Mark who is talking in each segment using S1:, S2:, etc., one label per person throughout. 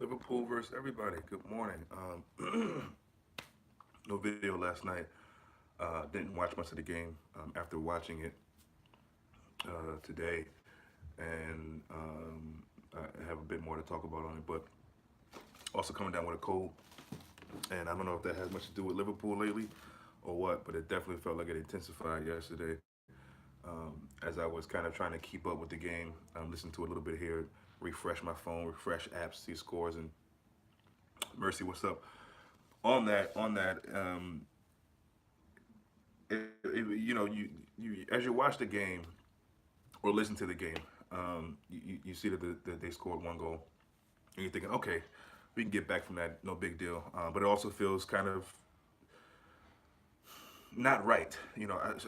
S1: Liverpool versus everybody. Good morning. No video last night. Didn't watch much of the game. After watching it today, and I have a bit more to talk about on it. But also coming down with a cold, and I don't know if that has much to do with Liverpool lately or what. But it definitely felt like it intensified yesterday. As I was kind of trying to keep up with the game, listen to a little bit here, refresh my phone, refresh apps, see scores, and Mercy, what's up? On that, you know, you as you watch the game or listen to the game, you see that they scored one goal, and you're thinking, okay, we can get back from that, no big deal. But it also feels kind of not right.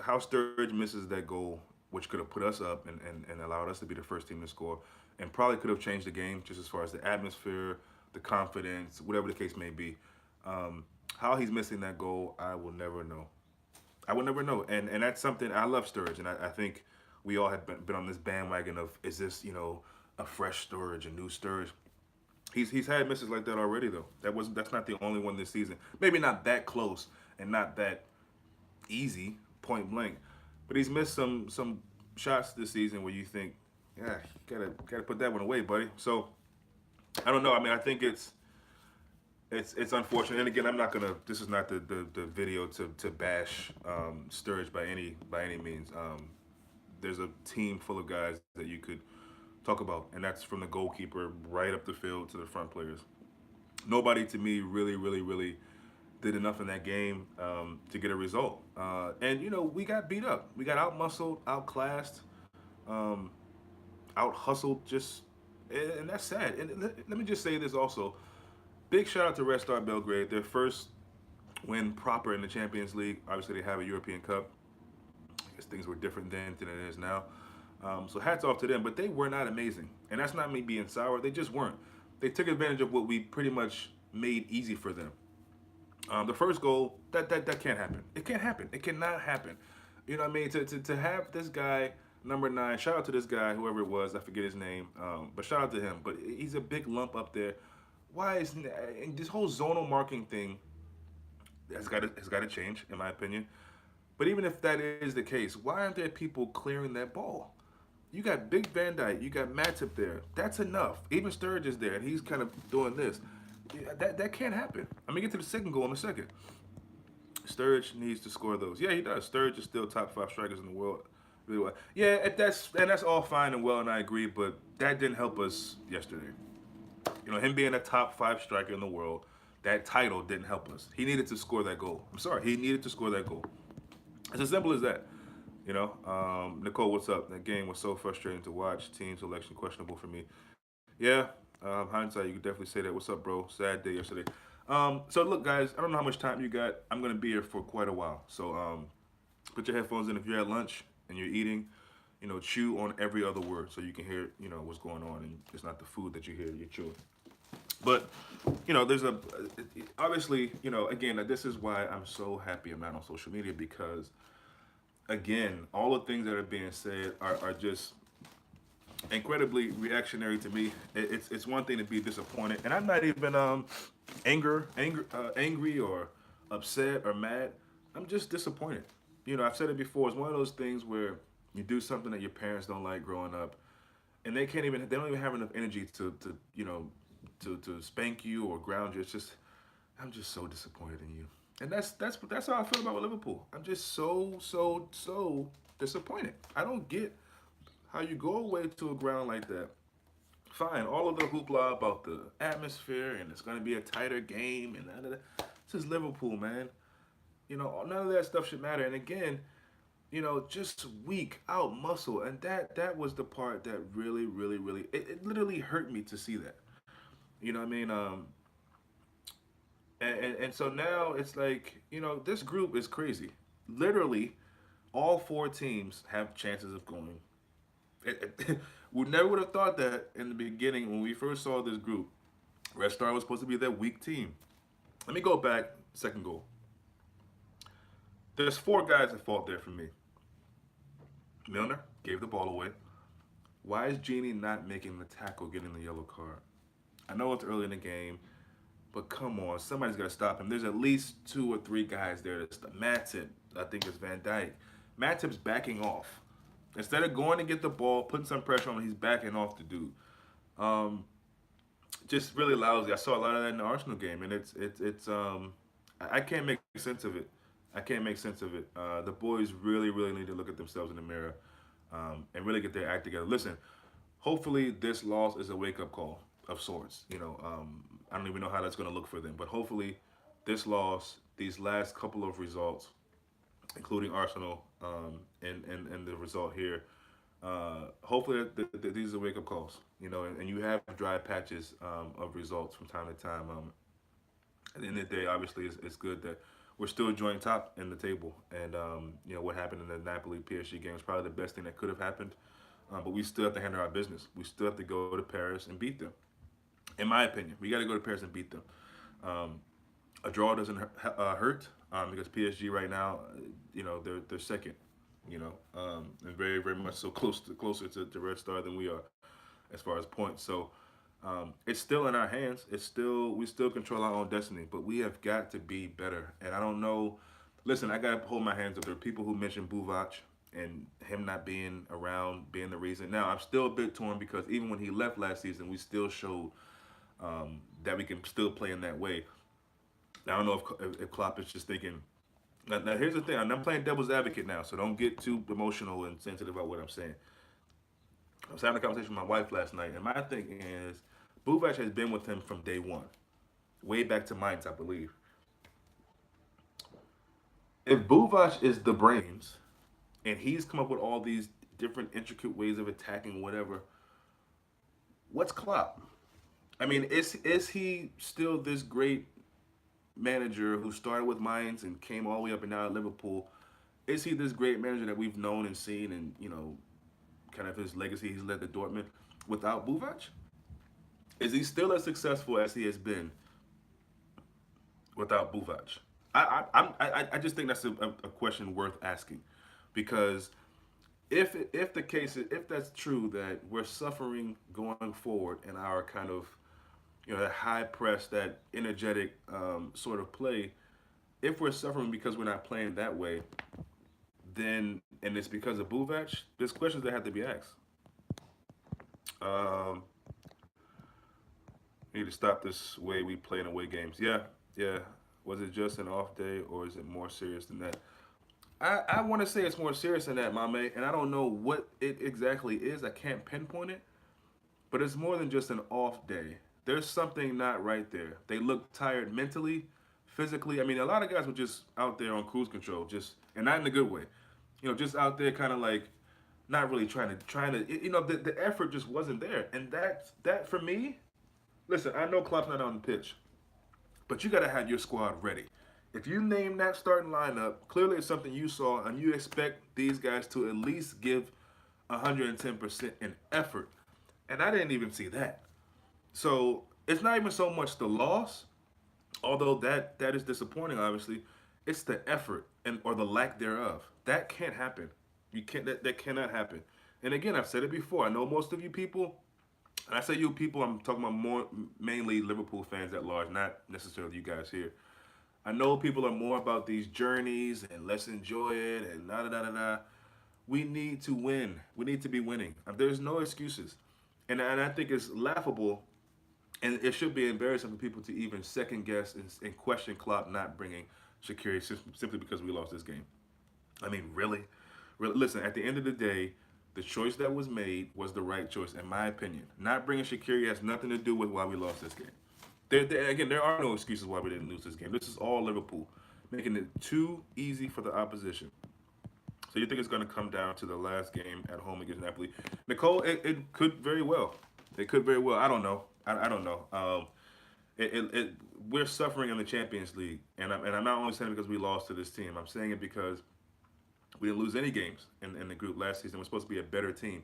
S1: How Sturridge misses that goal, which could have put us up and allowed us to be the first team to score, and probably could have changed the game just as far as the atmosphere, the confidence, whatever the case may be. How he's missing that goal, I will never know. I will never know. And that's something I love Sturridge, and I think we all have been on this bandwagon of is this a fresh Sturridge, a new Sturridge. He's had misses like that already though. That's not the only one this season. Maybe not that close and not that easy, point blank. But he's missed some shots this season where you think, yeah, you gotta put that one away, buddy. So I don't know. I mean, I think it's unfortunate. And again, I'm not gonna. This is not the video to bash Sturridge by any means. There's a team full of guys that you could talk about, and that's from the goalkeeper right up the field to the front players. Nobody to me really did enough in that game to get a result. And we got beat up. We got out muscled, outclassed, um, out hustled. And that's sad. And let me just say this also. Big shout out to Red Star Belgrade. Their first win proper in the Champions League. Obviously, they have a European Cup. I guess things were different then than it is now. So hats off to them. But they were not amazing, and that's not me being sour. They just weren't. They took advantage of what we pretty much made easy for them. The first goal, that can't happen. It can't happen. It cannot happen. You know what I mean? To have this guy, number 9, shout out to this guy, whoever it was, I forget his name, but shout out to him. But he's a big lump up there. Why is and this whole zonal marking thing has got to change, in my opinion. But even if that is the case, why aren't there people clearing that ball? You got Big Van Dyke, you got Matip there. That's enough. Even Sturridge is there, and he's kind of doing this. Yeah, that can't happen. I'm gonna get to the second goal in a second. Sturridge needs to score those. Yeah, he does. Sturridge is still top 5 strikers in the world. Really well. Yeah, that's all fine and well, and I agree. But that didn't help us yesterday. Him being a top 5 striker in the world, that title didn't help us. He needed to score that goal. I'm sorry, he needed to score that goal. It's as simple as that. Nicole, what's up? That game was so frustrating to watch. Team selection questionable for me. Yeah, hindsight, you could definitely say that. What's up, bro? Sad day yesterday. So look, guys, I don't know how much time you got. I'm gonna be here for quite a while. So put your headphones in if you're at lunch and you're eating. Chew on every other word so you can hear, what's going on, and it's not the food that you hear. You're chewing. But there's obviously, again, this is why I'm so happy I'm not on social media because, again, all the things that are being said are just incredibly reactionary to me. It's one thing to be disappointed, and I'm not even angry or upset or mad. I'm just disappointed. I've said it before. It's one of those things where you do something that your parents don't like growing up, and they don't even have enough energy to spank you or ground you. It's just I'm just so disappointed in you, and that's how I feel about Liverpool. I'm just so disappointed. I don't get how you go away to a ground like that. Fine, all of the hoopla about the atmosphere and it's going to be a tighter game and this is Liverpool, man. None of that stuff should matter. And again, just weak, out muscle, and that was the part that really it literally hurt me to see that. You know what I mean? And so now it's like this group is crazy. Literally, all 4 teams have chances of going. We never would have thought that in the beginning when we first saw this group. Red Star was supposed to be that weak team. Let me go back. Second goal. There's 4 guys at fault there for me. Milner gave the ball away. Why is Genie not making the tackle, getting the yellow card? I know it's early in the game, but come on, somebody's got to stop him. There's at least two or three guys there. That's the Matip. I think it's Van Dyke. Matip's backing off. Instead of going to get the ball, putting some pressure on him, he's backing off the dude. Um, just really lousy. I saw a lot of that in the Arsenal game, and it's I can't make sense of it. I can't make sense of it. The boys really need to look at themselves in the mirror and really get their act together. Listen, hopefully this loss is a wake up call of sorts. I don't even know how that's going to look for them, but hopefully this loss, these last couple of results, including Arsenal and the result here, hopefully these are wake up calls. And you have dry patches of results from time to time. At the end of the day, obviously, it's good that we're still joint top in the table. And what happened in the Napoli PSG game is probably the best thing that could have happened. But we still have to handle our business. We still have to go to Paris and beat them. In my opinion, we got to go to Paris and beat them. Um, a draw doesn't hurt because PSG right now, they're second. And very much so closer to Red Star than we are as far as points. So it's still in our hands. We still control our own destiny, but we have got to be better. And I don't know. Listen, I gotta hold my hands up. There are people who mentioned Buvac and him not being around being the reason. Now I'm still a bit torn because even when he left last season, we still showed that we can still play in that way. Now, I don't know if Klopp is just thinking. Now, here's the thing. I'm playing devil's advocate now, so don't get too emotional and sensitive about what I'm saying. I was having a conversation with my wife last night, and my thinking is Buvac has been with him from day one, way back to Mainz, I believe. If Buvac is the brains, and he's come up with all these different intricate ways of attacking whatever, what's Klopp? I mean, is he still this great manager who started with Mainz and came all the way up and down at Liverpool? Is he this great manager that we've known and seen and, kind of his legacy he's led to Dortmund without Buvac? Is he still as successful as he has been without Buvac? I just think that's a question worth asking because if the case if that's true that we're suffering going forward in our kind of that high press, that energetic sort of play, if we're suffering because we're not playing that way, then and it's because of Buvac, there's questions that have to be asked. Um, we need to stop this way we play in away games. Yeah, yeah. Was it just an off day or is it more serious than that? I want to say it's more serious than that, my mate, and I don't know what it exactly is. I can't pinpoint it, but it's more than just an off day. There's something not right there. They look tired mentally, physically. I mean, a lot of guys were just out there on cruise control, just and not in a good way. Just out there, kind of like not really trying to. The effort just wasn't there, and that for me. Listen, I know Klopp's not on the pitch, but you got to have your squad ready. If you name that starting lineup, clearly it's something you saw, and you expect these guys to at least give 110% in effort. And I didn't even see that. So it's not even so much the loss, although that is disappointing. Obviously, it's the effort and or the lack thereof. That can't happen. You can't. That cannot happen. And again, I've said it before. I know most of you people. And I say you people, I'm talking about more mainly Liverpool fans at large, not necessarily you guys here. I know people are more about these journeys and let's enjoy it and da da da da da. We need to win. We need to be winning. There's no excuses, and I think it's laughable, and it should be embarrassing for people to even second guess and question Klopp not bringing Shaqiri simply because we lost this game. I mean, really? Really? Listen, at the end of the day, the choice that was made was the right choice, in my opinion. Not bringing Shaqiri has nothing to do with why we lost this game. Again, there are no excuses why we didn't lose this game. This is all Liverpool, making it too easy for the opposition. So you think it's going to come down to the last game at home against Napoli? Nicole, it could very well. It could very well. I don't know. I don't know. We're suffering in the Champions League, and I'm not only saying it because we lost to this team. I'm saying it because we didn't lose any games in the group last season. We're supposed to be a better team.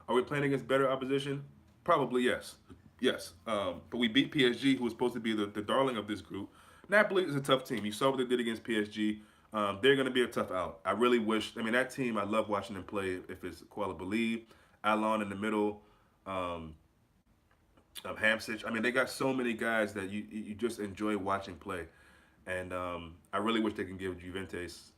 S1: Are we playing against better opposition? Probably yes. Yes. But we beat PSG, who was supposed to be the darling of this group. Napoli is a tough team. You saw what they did against PSG. They're going to be a tough out. I really wish. I mean, that team, I love watching them play. If it's Kuala Believe, Alon in the middle, um, Hamsich. I mean, they got so many guys that you just enjoy watching play, and I really wish they can give Juventus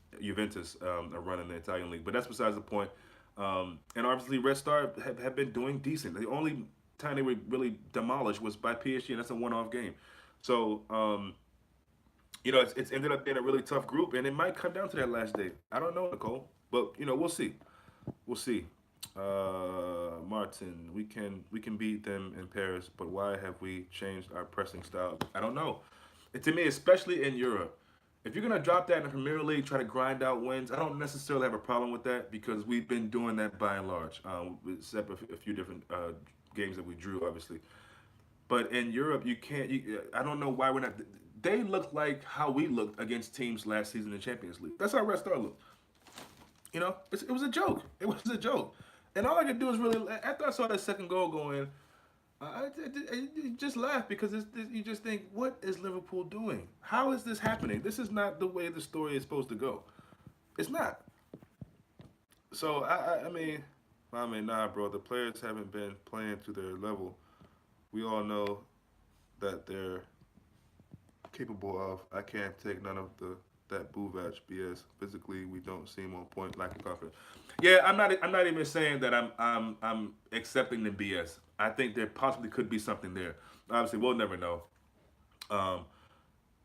S1: a run in the Italian league. But that's besides the point. And obviously, Red Star have been doing decent. The only time they were really demolished was by PSG, and that's a one-off game. So it's ended up being a really tough group, and it might come down to that last day. I don't know, Nicole, but we'll see. We'll see. Martin, we can beat them in Paris, but why have we changed our pressing style? I don't know. To me, especially in Europe, if you're gonna drop that in the Premier League, try to grind out wins, I don't necessarily have a problem with that because we've been doing that by and large, except a few different games that we drew, obviously. But in Europe, you can't. I don't know why we're not. They look like how we looked against teams last season in the Champions League. That's how Red Star looked. It was a joke. It was a joke. And all I could do is really, after I saw that second goal go in, I just laugh because you just think, what is Liverpool doing? How is this happening? This is not the way the story is supposed to go. It's not. So I mean, nah, bro. The players haven't been playing to their level. We all know that they're capable of. I can't take none of that Buvac BS. Physically, we don't seem on point, lack of confidence. Yeah, I'm not even saying that I'm accepting the BS. I think there possibly could be something there. Obviously, we'll never know. Um,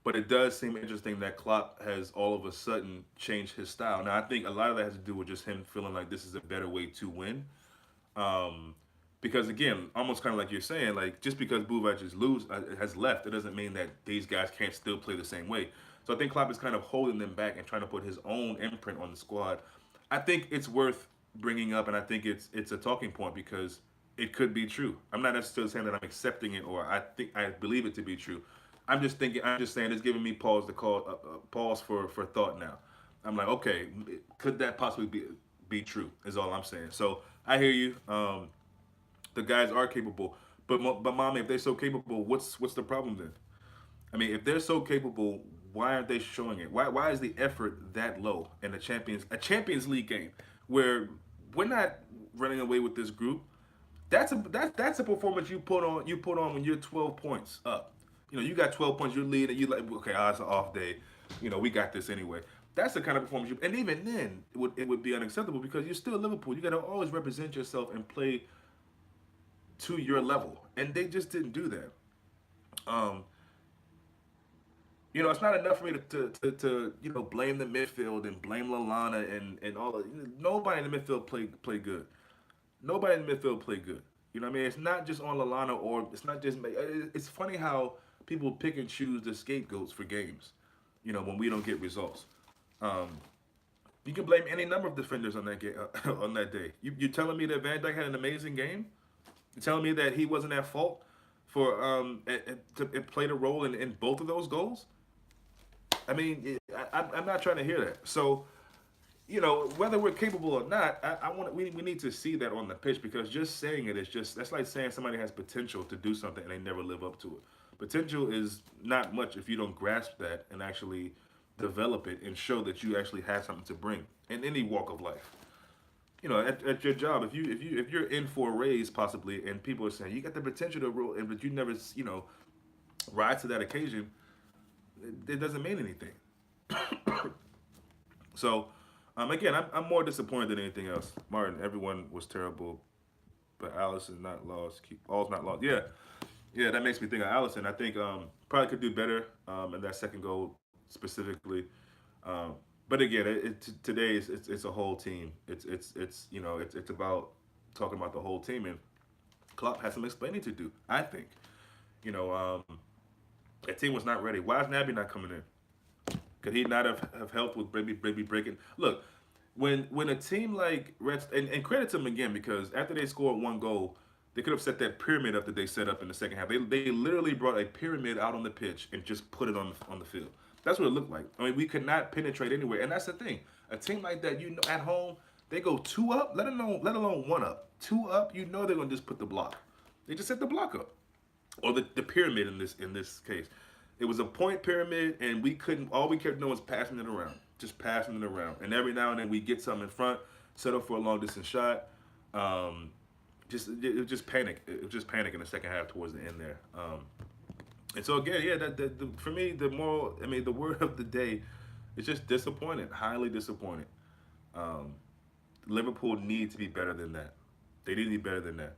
S1: but it does seem interesting that Klopp has all of a sudden changed his style. Now, I think a lot of that has to do with just him feeling like this is a better way to win. Um, because again, almost kind of like you're saying, like just because Buvac has left, it doesn't mean that these guys can't still play the same way. So I think Klopp is kind of holding them back and trying to put his own imprint on the squad. I think it's worth bringing up, and I think it's a talking point because it could be true. I'm not necessarily saying that I'm accepting it or I believe it to be true. I'm just saying it's giving me pause for thought now. I'm like, okay, could that possibly be true? Is all I'm saying. So I hear you. The guys are capable, but mommy, if they're so capable, what's the problem then? I mean, if they're so capable, why aren't they showing it? Why is the effort that low in a Champions League game where we're not running away with this group? That's a performance you put on when you're 12 points up. You got 12 points, you're leading, you like okay, it's an off day. We got this anyway. That's the kind of performance and even then it would be unacceptable because you're still Liverpool. You got to always represent yourself and play to your level, and they just didn't do that. Um, it's not enough for me to blame the midfield and blame Lalana and all. Nobody in the midfield play good. Nobody in the midfield play good. You know what I mean? It's not just on Lalana or it's not just. It's funny how people pick and choose the scapegoats for games. When we don't get results. Um, you can blame any number of defenders on that game on that day. You telling me that Van Dijk had an amazing game? You telling me that he wasn't at fault for to it played a role in both of those goals? I mean, I'm not trying to hear that. So, whether we're capable or not, we need to see that on the pitch because just saying it is just that's like saying somebody has potential to do something and they never live up to it. Potential is not much if you don't grasp that and actually develop it and show that you actually have something to bring in any walk of life. At your job, if you're in for a raise possibly, and people are saying you got the potential to roll, but you never rise to that occasion, it doesn't mean anything. So, again, I'm more disappointed than anything else. Martin, everyone was terrible, but Allison not lost. All's not lost. Yeah, yeah, that makes me think of Allison. I think probably could do better in that second goal specifically. Um, but again, today it's a whole team. It's about talking about the whole team, and Klopp has some explaining to do. I think. You know, that team was not ready. Why is Naby not coming in? Could he not have helped with maybe breaking? Look, when a team like Reds and credit to them again because after they scored one goal, they could have set that pyramid up that they set up in the second half. They literally brought a pyramid out on the pitch and just put it on the field. That's what it looked like. I mean, we could not penetrate anywhere, and that's the thing. A team like that, at home, they go two up, let alone one up, two up. They're gonna just put the block. They just set the block up or the pyramid in this case. It was a point pyramid, and we couldn't. All we kept doing was passing it around, just passing it around. And every now and then we get something in front, set up for a long distance shot. Um, it was just panic. It was just panic in the second half towards the end there. And so again, yeah, for me, the word of the day is just disappointed, highly disappointed. Um, Liverpool need to be better than that. They need to be better than that.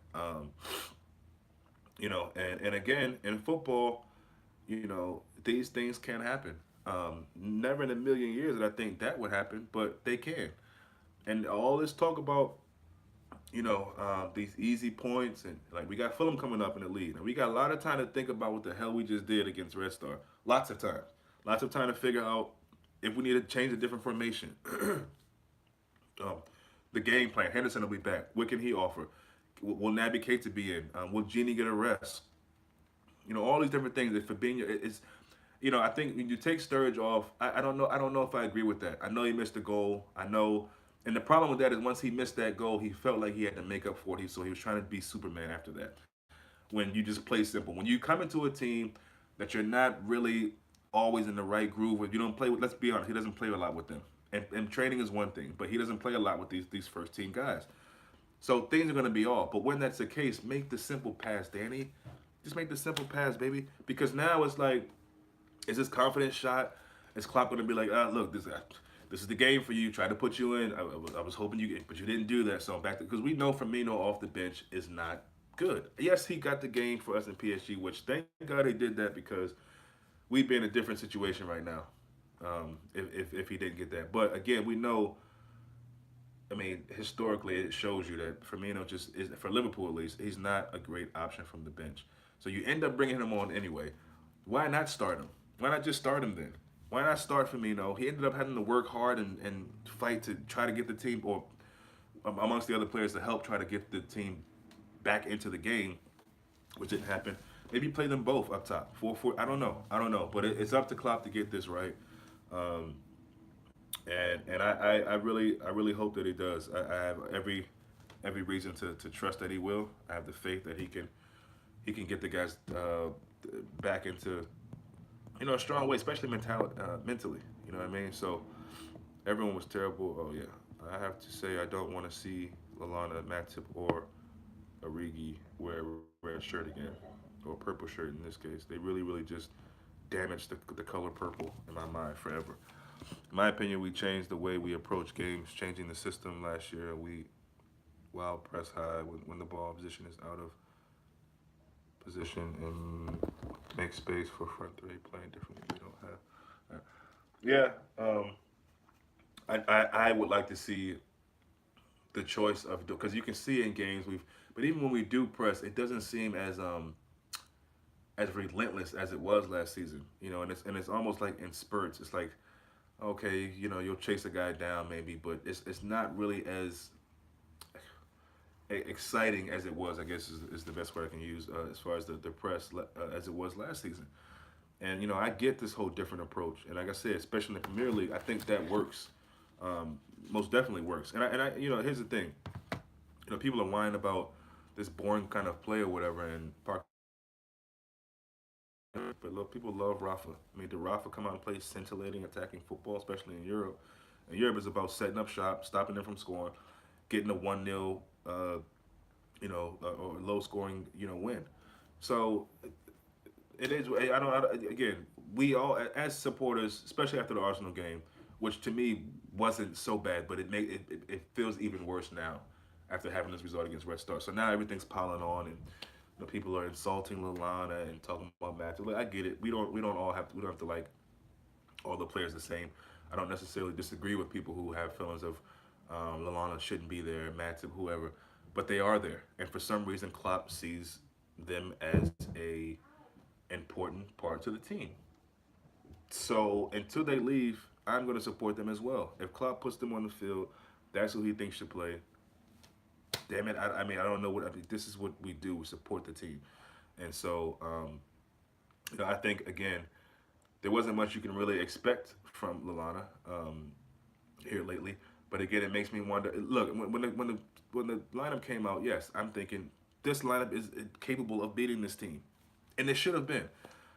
S1: And again, in football, these things can happen. Never in a million years that I think that would happen, but they can. And all this talk about, these easy points, and like we got Fulham coming up in the league, and we got a lot of time to think about what the hell we just did against Red Star. Lots of time to figure out if we need to change a different formation. um, the game plan. Henderson will be back. What can he offer? Will Naby Keita be in? Will Genie get a rest? All these different things. If Fabinho is, I think when you take Sturridge off, I don't know. I don't know if I agree with that. I know he missed a goal. I know, and the problem with that is once he missed that goal, he felt like he had to make up for it. So he was trying to be Superman after that. When you just play simple, when you come into a team that you're not really always in the right groove, if you don't play with, let's be honest, he doesn't play a lot with them. And training is one thing, but he doesn't play a lot with these first team guys. So things are going to be off. But when that's the case, make the simple pass, Danny. Just make the simple pass, baby. Because now it's like, is this confident shot? Is Klopp going to be like, look, this is the game for you. Try to put you in. I was hoping you get, but you didn't do that. So I'm back to, because we know Firmino off the bench is not good. Yes, he got the game for us in PSG, which thank God he did that because we'd be in a different situation right now. If he didn't get that. But again, we know, historically, it shows you that Firmino just is, for Liverpool at least, he's not a great option from the bench. So you end up bringing him on anyway. Why not start him? Why not just start him then? Why not start Firmino? He ended up having to work hard and fight to try to get the team, or amongst the other players, to help try to get the team back into the game, which didn't happen. Maybe play them both up top. 4-4. I don't know. But it's up to Klopp to get this right. Um, and I really hope that he does. I have every reason to trust that he will. I have the faith that he can get the guys back into a strong way, especially mentally. You know what I mean? So everyone was terrible. Oh yeah, I have to say I don't want to see Lallana, Matip, or Origi wear a red shirt again, or a purple shirt in this case. They really just damaged the color purple in my mind forever. In my opinion, we changed the way we approach games, changing the system last year. We wild press high when the ball position is out of position and make space for front three playing differently. We don't have. Yeah, I would like to see the choice of, because you can see in games but even when we do press, it doesn't seem as relentless as it was last season. And it's almost like in spurts. It's like, okay, you'll chase a guy down maybe, but it's not really as exciting as it was. I guess is the best word I can use as far as the press as it was last season. And I get this whole different approach, and like I said, especially in the Premier League, I think that works. Most definitely works. And I here's the thing. People are whining about this boring kind of play or whatever, and Park. But look, people love Rafa. Did Rafa come out and play scintillating attacking football, especially in Europe? And Europe is about setting up shop, stopping them from scoring, getting a 1-0, or low scoring, win. So it is. Again, we all as supporters, especially after the Arsenal game, which to me wasn't so bad, but it feels even worse now after having this result against Red Star. So now everything's piling on, and people are insulting Lallana and talking about matches. Like, I get it. We don't have to like all the players the same. I don't necessarily disagree with people who have feelings of Lallana shouldn't be there, Matip, whoever, but they are there, and for some reason, Klopp sees them as a important part to the team. So until they leave, I'm going to support them as well. If Klopp puts them on the field, that's who he thinks should play. Damn it! I don't know this is what we do. We support the team, and so I think again there wasn't much you can really expect from Lallana here lately. But again, it makes me wonder. Look, when the lineup came out, yes, I'm thinking this lineup is capable of beating this team, and it should have been.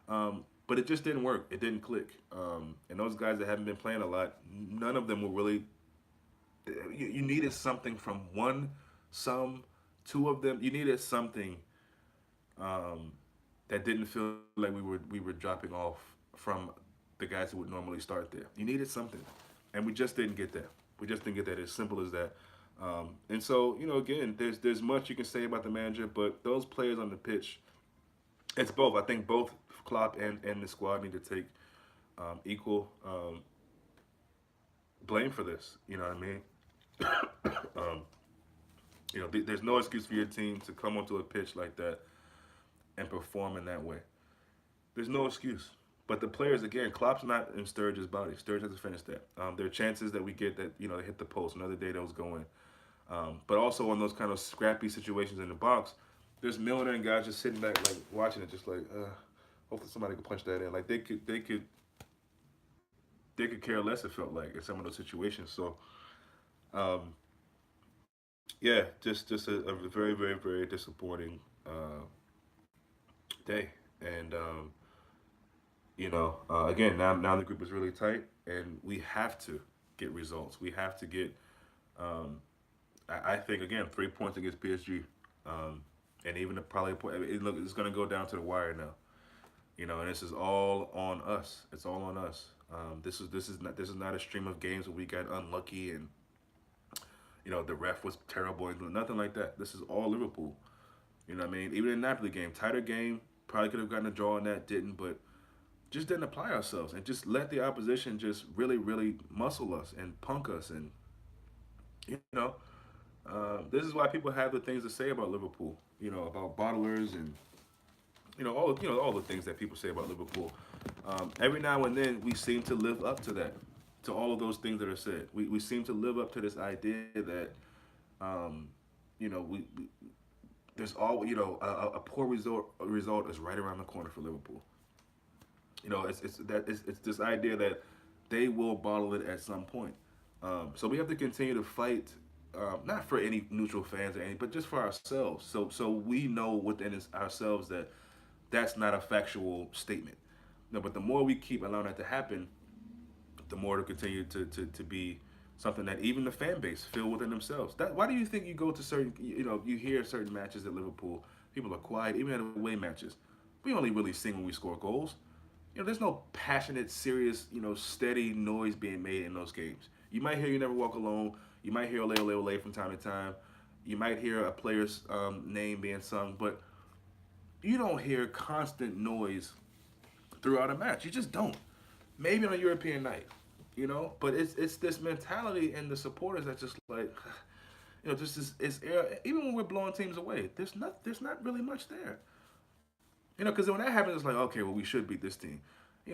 S1: But it just didn't work. It didn't click. And those guys that haven't been playing a lot, none of them were really. You needed something from some two of them, you needed something um, that didn't feel like we were dropping off from the guys who would normally start there. You needed something, and we just didn't get that. We just didn't get that. As simple as that. And so, again, there's much you can say about the manager, but those players on the pitch, it's both. I think both Klopp and the squad need to take equal blame for this. You know what I mean? Um, there's no excuse for your team to come onto a pitch like that and perform in that way. There's no excuse. But the players, again, Klopp's not in Sturridge's body. Sturridge has to finish that. There are chances that we get that, they hit the post. Another day those go in. But also on those kind of scrappy situations in the box, there's Milner and guys just sitting back, like, watching it, just like, hopefully somebody could punch that in. Like, they could care less, it felt like, in some of those situations. So, um, yeah, just a very, very, very disappointing day. And, again, now the group is really tight, and we have to get results. We have to get, I think, again, 3 points against PSG. And even probably, look, it's going to go down to the wire now. And this is all on us. It's all on us. This is not a stream of games where we got unlucky and the ref was terrible and nothing like that. This is all Liverpool. You know what I mean? Even in the Napoli game, tighter game, probably could have gotten a draw on that, didn't, but just didn't apply ourselves and just let the opposition just really, really muscle us and punk us. And, this is why people have the things to say about Liverpool, about bottlers and, all the things that people say about Liverpool. Every now and then, we seem to live up to that, to all of those things that are said. We seem to live up to this idea that, we there's all a poor result is right around the corner for Liverpool. It's this idea that they will bottle it at some point. So we have to continue to fight, not for any neutral fans or any, but just for ourselves. So we know within ourselves that that's not a factual statement. No, but the more we keep allowing that to happen, the more it'll continue to be something that even the fan base feel within themselves. Why do you think you go to certain, you hear certain matches at Liverpool, people are quiet, even at away matches. We only really sing when we score goals. There's no passionate, serious, steady noise being made in those games. You might hear "You Never Walk Alone." You might hear "Ole Ole Ole" from time to time. You might hear a player's name being sung, but you don't hear constant noise throughout a match. You just don't. Maybe on a European night, But it's this mentality in the supporters that's just like, just is even when we're blowing teams away, there's not really much there. Because when that happens, it's like, okay, well, we should beat this team.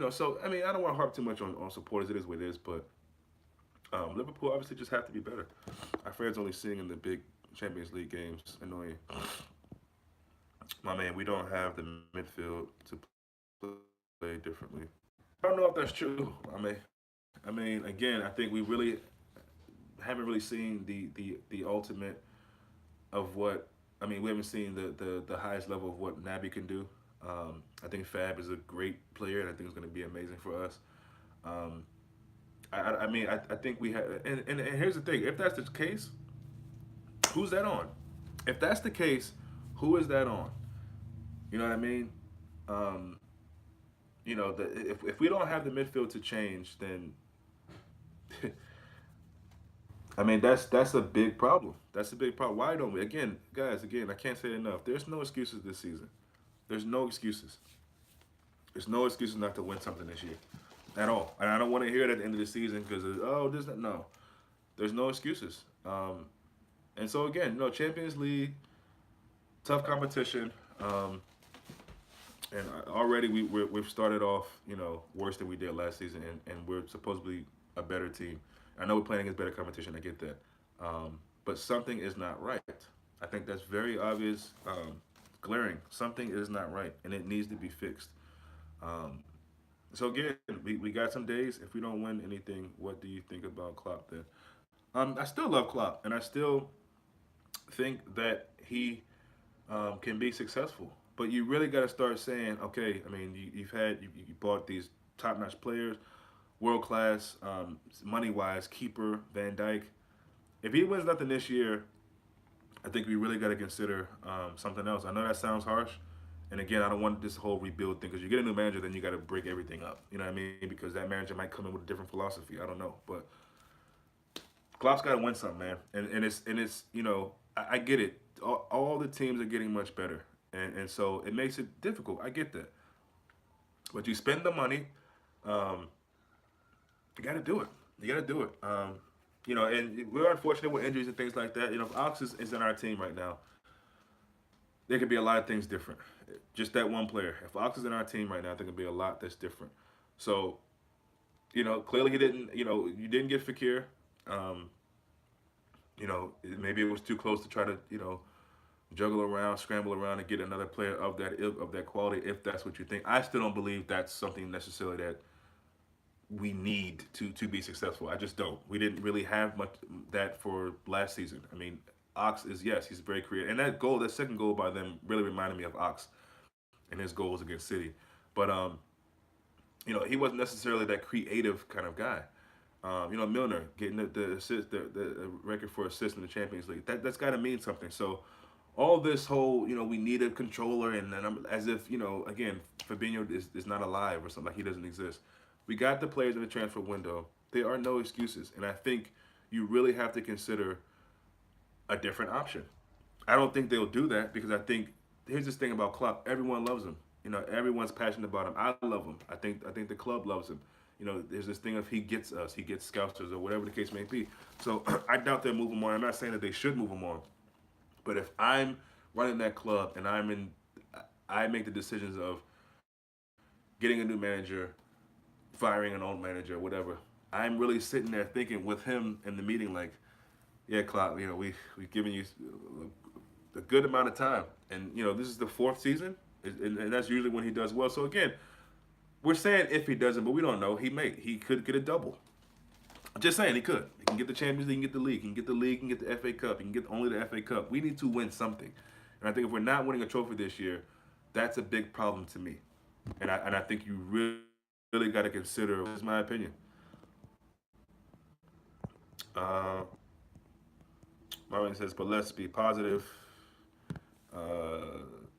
S1: So I mean, I don't want to harp too much on supporters. It is what it is, but Liverpool obviously just have to be better. Our fans only seeing in the big Champions League games. Annoying. My man, we don't have the midfield to play differently. I don't know if that's true. I mean, again, I think we really haven't really seen the ultimate of what. I mean, we haven't seen the highest level of what Naby can do. I think Fab is a great player, and I think it's going to be amazing for us. Um, I think we have, and here's the thing: if that's the case, who's that on? If that's the case, who is that on? You know what I mean? Um, if we don't have the midfield to change, then I mean that's a big problem. That's a big problem. Why don't we? Again, guys, again, I can't say it enough. There's no excuses this season. There's no excuses. There's no excuses not to win something this year at all. And I don't want to hear it at the end of the season because this no. There's no excuses. And so again, Champions League, tough competition. And already we've started off, worse than we did last season, and we're supposedly a better team. I know we're playing against better competition. I get that, but something is not right. I think that's very obvious, glaring. Something is not right, and it needs to be fixed. Um, so again, we got some days. If we don't win anything, what do you think about Klopp then? I still love Klopp, and I still think that he can be successful. But you really got to start saying, okay, I mean, you bought these top notch players, world class, money wise, keeper Van Dyke. If he wins nothing this year, I think we really got to consider something else. I know that sounds harsh, and again, I don't want this whole rebuild thing because you get a new manager, then you got to break everything up. You know what I mean? Because that manager might come in with a different philosophy. I don't know, but Klopp's got to win something, man. And it's I get it. All the teams are getting much better, and so it makes it difficult. I get that, but you spend the money, um, you got to do it. You got to do it. And we're unfortunate with injuries and things like that. If Ox is in our team right now, there could be a lot of things different. Just that one player. If Ox is in our team right now, there could be a lot that's different. So, clearly he didn't. You didn't get Fakir. Um, maybe it was too close to try to juggle around, scramble around, and get another player of that quality. If that's what you think, I still don't believe that's something necessarily that we need to be successful. I just don't. We didn't really have much that for last season. I mean, Ox is yes, he's very creative, and that second goal by them really reminded me of Ox and his goals against City. But he wasn't necessarily that creative kind of guy. Milner getting the assist, the record for assists in the Champions League. That's got to mean something. So all this whole, we need a controller, and as if, again, Fabinho is not alive or something, like he doesn't exist. We got the players in the transfer window. There are no excuses, and I think you really have to consider a different option. I don't think they'll do that because I think here's this thing about Klopp. Everyone loves him. Everyone's passionate about him. I love him. I think the club loves him. There's this thing of he gets us, he gets scousers or whatever the case may be. So I doubt they'll move him on. I'm not saying that they should move him on, but if I'm running that club and I make the decisions of getting a new manager, firing an old manager, whatever. I'm really sitting there thinking with him in the meeting, like, yeah, Klopp, we've given you a good amount of time, and this is the fourth season, and that's usually when he does well. So again, we're saying if he doesn't, but we don't know. He could get a double. I'm just saying he could. He can get the Champions League, he can get the league, he can get the league, he can get the FA Cup, he can get only the FA Cup. We need to win something, and I think if we're not winning a trophy this year, that's a big problem to me, and I think you really got to consider. This is my opinion. Uh, Marvin says, but let's be positive.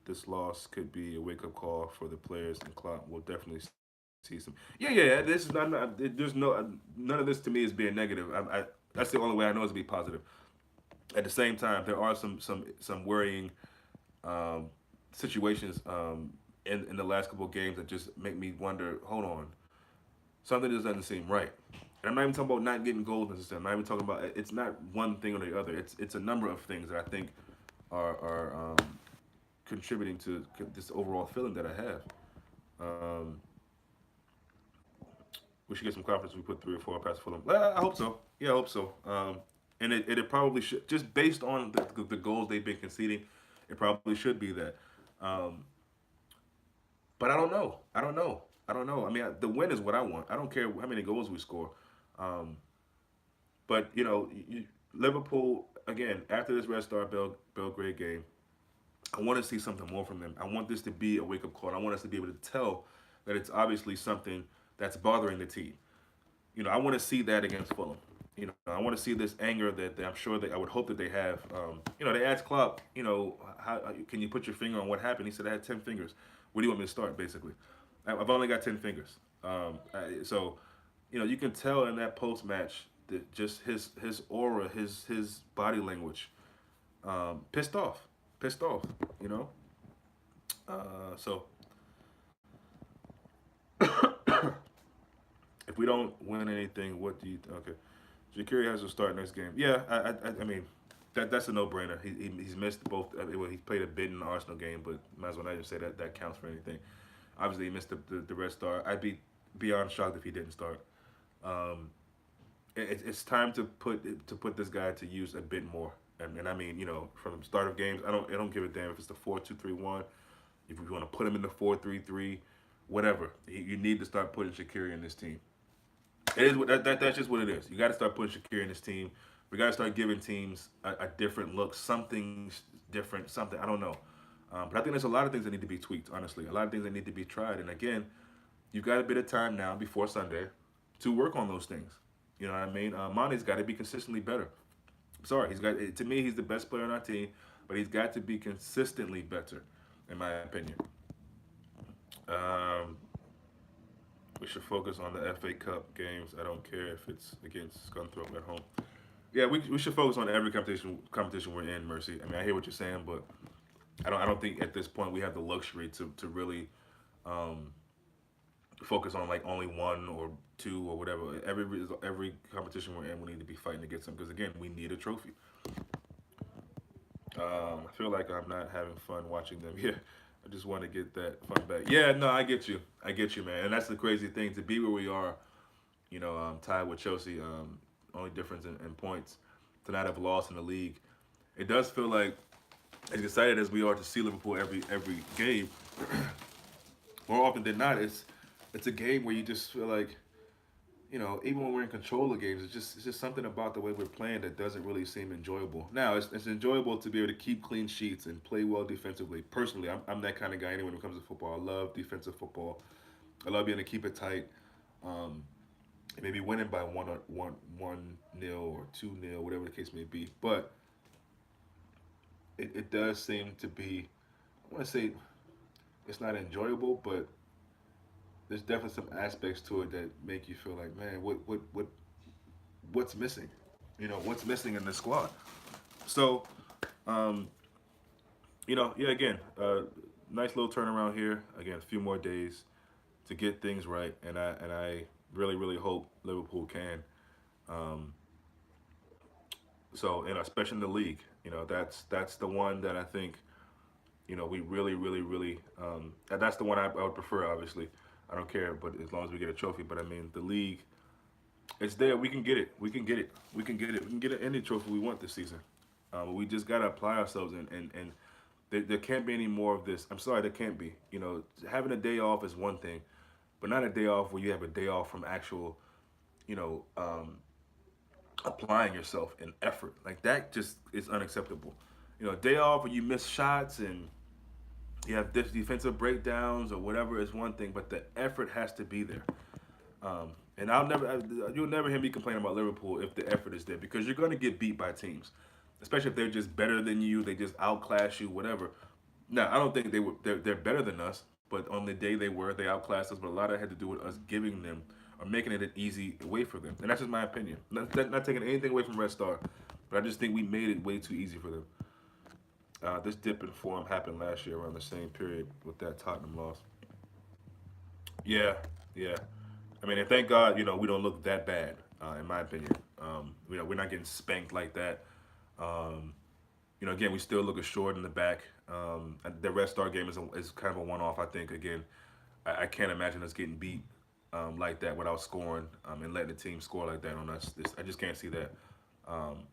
S1: This loss could be a wake up call for the players, and Klopp will definitely see some. Yeah. This is not. There's none of this to me is being negative. That's the only way I know is to be positive. At the same time, there are some worrying situations in the last couple of games that just make me wonder. Hold on, something just doesn't seem right. And I'm not even talking about not getting goals necessarily. I'm not even talking about it's not one thing or the other. It's a number of things that I think are contributing to this overall feeling that I have. Um, we should get some confidence. We put 3 or 4 past Fulham. Well, I hope so. Yeah, I hope so. And it probably should, just based on the goals they've been conceding, it probably should be that. Um, but I don't know. I mean, the win is what I want. I don't care how many goals we score. Um, but Liverpool again after this Red Star Belgrade game, I want to see something more from them. I want this to be a wake up call. I want us to be able to tell that it's obviously something that's bothering the team. I want to see that against Fulham. I want to see this anger that I'm sure that I would hope that they have. They asked Klopp, how can you put your finger on what happened? He said I had 10 fingers. Where do you want me to start? Basically, I've only got 10 fingers. So, you can tell in that post match that just his aura, his body language, pissed off. You know. So if we don't win anything, what do you? Okay, Shaqiri has to start next game. Yeah, I mean, that's a no-brainer. He's missed both. Well, he played a bit in the Arsenal game, but might as well not even say that counts for anything. Obviously, he missed the Red Star. I'd be beyond shocked if he didn't start. Um, it's time to put this guy to use a bit more. And I mean, from the start of games, I don't give a damn if it's the 4-2-3-1, if we want to put him in the 4-3-3, whatever. You need to start putting Shaqiri in this team. It is that's just what it is. You got to start putting Shaqiri in this team. We got to start giving teams a different look, something different, something I don't know. But I think there's a lot of things that need to be tweaked. Honestly, a lot of things that need to be tried. And again, you've got a bit of time now before Sunday to work on those things. You know what I mean? Mane's got to be consistently better. Sorry, he's got to me. He's the best player on our team, but he's got to be consistently better, in my opinion. Um, we should focus on the FA Cup games. I don't care if it's against Scunthorpe at home. Yeah, we should focus on every competition we're in. Mercy. I mean, I hear what you're saying, but I don't think at this point we have the luxury to really um, focus on like only one or two or whatever. Every competition we're in, we need to be fighting to get some because again, we need a trophy. I feel like I'm not having fun watching them. Yeah, I just want to get that fun back. Yeah, no, I get you. I get you, man. And that's the crazy thing to be where we are. Tied with Chelsea. Only difference in points to not have lost in the league. It does feel like as excited as we are to see Liverpool every game, more often than not, it's a game where you just feel like even when we're in control of games, it's just something about the way we're playing that doesn't really seem enjoyable. Now, it's enjoyable to be able to keep clean sheets and play well defensively. Personally, I'm that kind of guy. Anyway, when it comes to football, I love defensive football. I love being able to keep it tight. Um, Maybe winning by one nil or 2-0, whatever the case may be. But it does seem to be. I want to say it's not enjoyable, but there's definitely some aspects to it that make you feel like, man, what's missing? What's missing in this squad? So, um, yeah, again, nice little turnaround here. Again, a few more days to get things right, and I really really hope Liverpool can. Um, especially in the league, that's the one that I think we really really really and that's the one I would prefer. Obviously, I don't care, but as long as we get a trophy. But I mean, the league, it's there. We can get it. We can get it. We can get it. We can get any trophy we want this season. We just gotta apply ourselves and there can't be any more of this. I'm sorry, there can't be. Having a day off is one thing, but not a day off where you have a day off from actual, you know, um, applying yourself and effort. Like that just is unacceptable. A day off where you miss shots and you have defensive breakdowns or whatever is one thing, but the effort has to be there. And you'll never hear me complain about Liverpool if the effort is there because you're going to get beat by teams, especially if they're just better than you, they just outclass you, whatever. Now, I don't think they're better than us, but on the day they outclassed us. But a lot of it had to do with us giving them or making it an easy way for them, and that's just my opinion. Not taking anything away from Red Star, but I just think we made it way too easy for them. This dip in form happened last year around the same period with that Tottenham loss. Yeah, yeah. I mean, and thank God, we don't look that bad, in my opinion. We're not getting spanked like that. Um, again, we still look short in the back. And the Red Star game is kind of a one-off. I think again, I can't imagine us getting beat like that without scoring and letting the team score like that on us. I just can't see that. Um,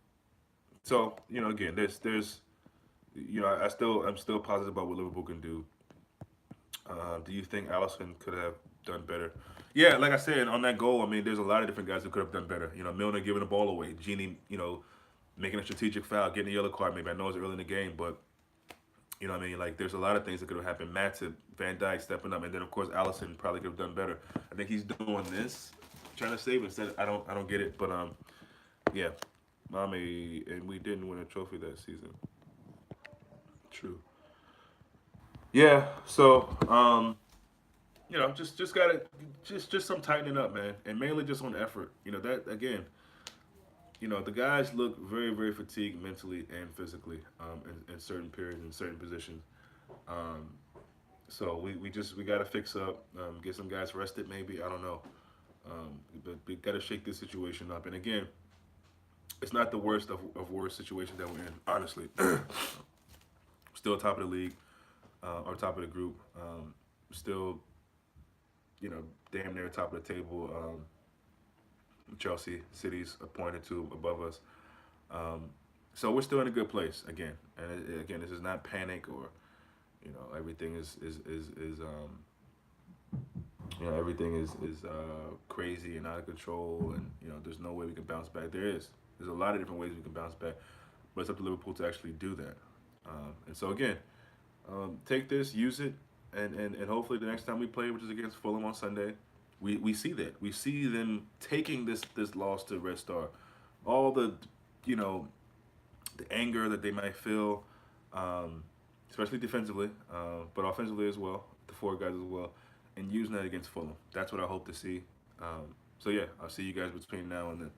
S1: so again, there's I'm still positive about what Liverpool can do. Do you think Allison could have done better? Yeah, like I said on that goal, I mean, there's a lot of different guys who could have done better. Milner giving the ball away, Genie, making a strategic foul, getting a yellow card. Maybe I know it's early in the game, but what I mean? Like, there's a lot of things that could have happened. Matip, Van Dyke stepping up, and then of course Allison probably could have done better. I think he's doing this, trying to save instead. I don't get it, but yeah, mommy, and we didn't win a trophy that season. True. Yeah. So just gotta just some tightening up, man, and mainly just on effort. That again. The guys look very, very fatigued mentally and physically in certain periods in certain positions. Um, so we got to fix up, get some guys rested, maybe I don't know, but we got to shake this situation up. And again, it's not the worst of worst situations that we're in. Honestly, still top of the league or top of the group. Still, damn near top of the table. Chelsea City's a point or two above us. Um, so we're still in a good place again. And again, this is not panic or everything is everything is crazy and out of control, and there's no way we can bounce back. There's a lot of different ways we can bounce back, but it's up to Liverpool to actually do that. And so again, take this, use it, and hopefully the next time we play, which is against Fulham on Sunday, we see that. We see them taking this loss to Red Star. All the, you know, the anger that they might feel, especially defensively, but offensively as well, the four guys as well, and using that against Fulham. That's what I hope to see. So yeah, I'll see you guys between now and then.